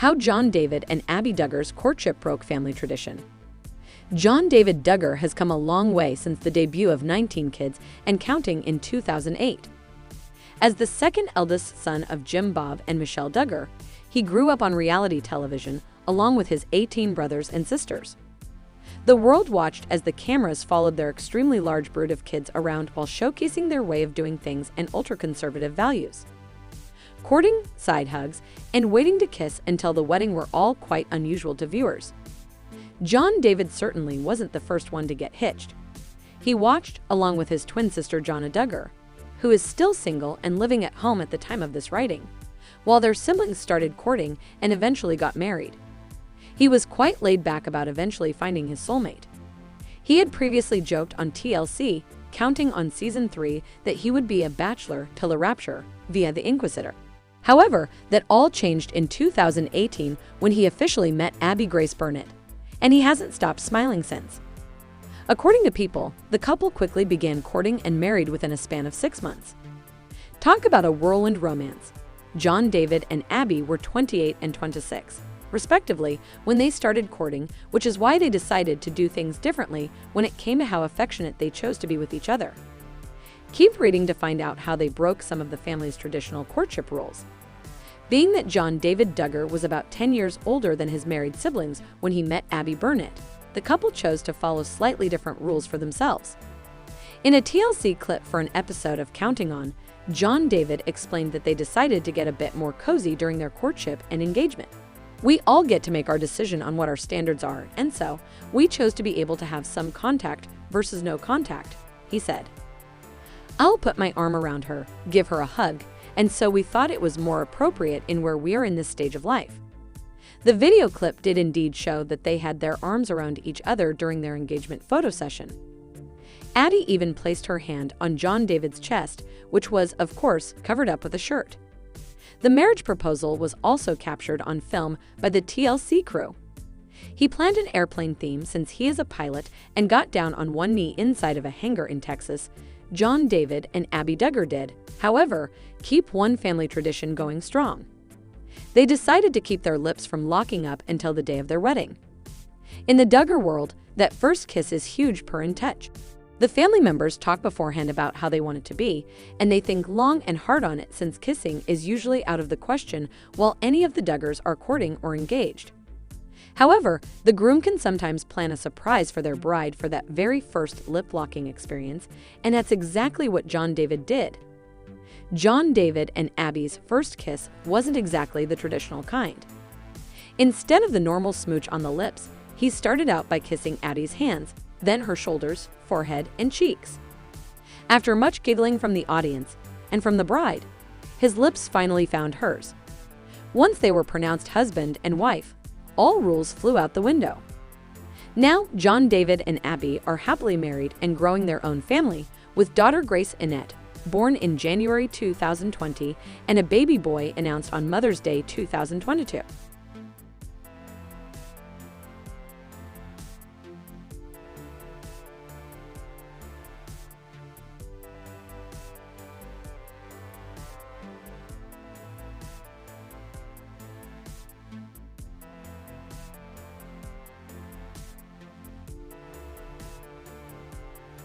How Jonh David and Abbie Duggar's courtship broke family tradition. Jonh David Duggar has come a long way since the debut of 19 Kids and Counting in 2008. As the second eldest son of Jim Bob and Michelle Duggar, he grew up on reality television along with his 18 brothers and sisters. The world watched as the cameras followed their extremely large brood of kids around while showcasing their way of doing things and ultra-conservative values. Courting, side hugs, and waiting to kiss until the wedding were all quite unusual to viewers. Jonh David certainly wasn't the first one to get hitched. He watched along with his twin sister Jonh Duggar, who is still single and living at home at the time of this writing, while their siblings started courting and eventually got married. He was quite laid back about eventually finding his soulmate. He had previously joked on TLC, Counting on Season 3, that he would be a bachelor till a rapture via the Inquisitor. However, that all changed in 2018 when he officially met Abbie Grace Burnett, and he hasn't stopped smiling since. According to People, the couple quickly began courting and married within a span of 6 months. Talk about a whirlwind romance. Jonh David and Abbie were 28 and 26, respectively, when they started courting, which is why they decided to do things differently when it came to how affectionate they chose to be with each other. Keep reading to find out how they broke some of the family's traditional courtship rules. Being that Jonh David Duggar was about 10 years older than his married siblings when he met Abbie Burnett, the couple chose to follow slightly different rules for themselves. In a TLC clip for an episode of Counting On, Jonh David explained that they decided to get a bit more cozy during their courtship and engagement. "We all get to make our decision on what our standards are, and so we chose to be able to have some contact versus no contact," he said. "I'll put my arm around her, give her a hug, and so we thought it was more appropriate in where we are in this stage of life." The video clip did indeed show that they had their arms around each other during their engagement photo session. Addie even placed her hand on Jonh David's chest, which was, of course, covered up with a shirt. The marriage proposal was also captured on film by the TLC crew. He planned an airplane theme since he is a pilot and got down on one knee inside of a hangar in Texas. Jonh David and Abbie Duggar did, however, keep one family tradition going strong. They decided to keep their lips from locking up until the day of their wedding. In the Duggar world, that first kiss is huge per in touch. The family members talk beforehand about how they want it to be, and they think long and hard on it since kissing is usually out of the question while any of the Duggars are courting or engaged. However, the groom can sometimes plan a surprise for their bride for that very first lip-locking experience, and that's exactly what Jonh David did. Jonh David and Abbie's first kiss wasn't exactly the traditional kind. Instead of the normal smooch on the lips, he started out by kissing Abbie's hands, then her shoulders, forehead, and cheeks. After much giggling from the audience and from the bride, his lips finally found hers. Once they were pronounced husband and wife, all rules flew out the window. Now, Jonh David and Abbie are happily married and growing their own family, with daughter Grace Annette, born in January 2020, and a baby boy announced on Mother's Day 2022.